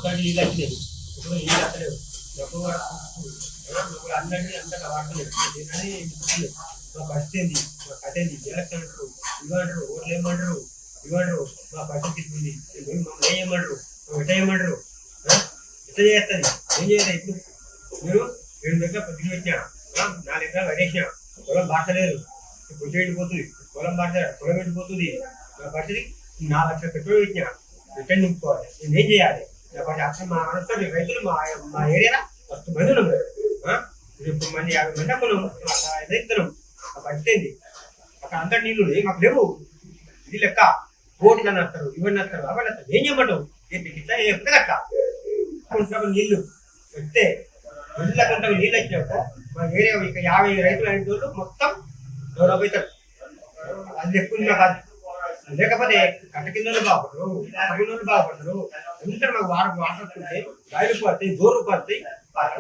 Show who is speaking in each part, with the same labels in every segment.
Speaker 1: ఒకటి నీళ్ళు వచ్చినాయి, ఇప్పుడు నీళ్ళు వస్తలేవు. డబ్బు అందరినీ అంతగా వాడతలేదు. మా పరిస్థితి ఏంది, మా కథ ఏంది, ఎలక్షన్ అంటారు, ఇవ్వమంటారు, ఓట్లు ఏమంటారు, ఇవ్వమంటారు. మా పరిస్థితి ఉంది, మమ్మల్ని ఏం చేయమంటారు, ఎట్లా చేయమంటారు, ఎట్లా చేస్తుంది, ఏం చేయాలి? ఇప్పుడు మీరు 2 దగ్గర పొద్దున పెట్టినా, 4 ఎకరాలు పడేసినా, పొలం బాటలేదు, పొద్దు ఎండిపోతుంది, పొలం ఎండిపోతుంది. నా పరిస్థితి 4 లక్షల పెట్రోల్ పెట్టినా, రిటర్న్ నింపుకోవాలి. నేను ఏం చేయాలి? నా పరిస్థితి అసలు మా అనుకోండి రైతులు మా ఏరియాలో 10 మంది ఉన్నాం, 20 మంది 50 మంది అప్పుడు రైతులు. ఆ పరిస్థితి ఏంది? అక్కడ అందరు నీళ్ళు మాకు లేవు. ఇది లెక్క ఓట్లు అని వస్తారు, ఇవన్నీ వస్తారు, అవన్నీ వస్తారు. ఏం చేయమంటావు? ఇట్లా ఎప్పుడు అక్క నీళ్లు వస్తే ఇళ్ళకుంటా నీళ్ళు వచ్చినప్పుడు మా ఏరియా ఇక 50 రైతులు అయిన వాళ్ళు మొత్తం డెవలప్ అవుతారు. అది ఎక్కువ కాదు. లేకపోతే కట్ట కింద బాగుపడరు, పగిన బాగుపడతారు. ఎందుకంటే మాకు వాటర్ వస్తుంటే గాయలు పడతాయి, దూరం పడతాయి,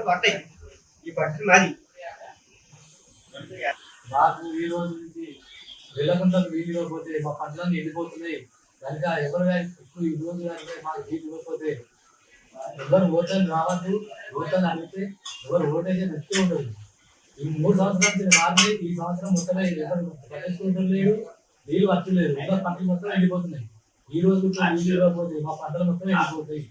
Speaker 1: పడతాయి. ఈ పరిస్థితి మాది.
Speaker 2: మాకు ఈ రోజు నుంచి వెళ్ళకుండా నీళ్ళు ఇవ్వకపోతే మా పంటలన్నీ ఎండిపోతున్నాయి. కనుక ఎవరు ఇప్పుడు ఈ రోజు కనుక మాకు నీళ్ళు ఇవ్వకపోతే ఎవరు ఓట్లని రావద్దు. ఓట్లని అడిగితే ఎవరు ఓటైతే నచ్చి ఉండదు. ఈ 3 సంవత్సరాలు మారినాయి. ఈ సంవత్సరం మొత్తమే ఎవరు పట్టించుకుంటూ లేడు, నీళ్ళు వచ్చలేదు. ఇంకా పంటలు మొత్తం ఎండిపోతున్నాయి. ఈ రోజు నీళ్ళు ఇవ్వకపోతే మా పంటలు మొత్తం ఎండిపోతాయి.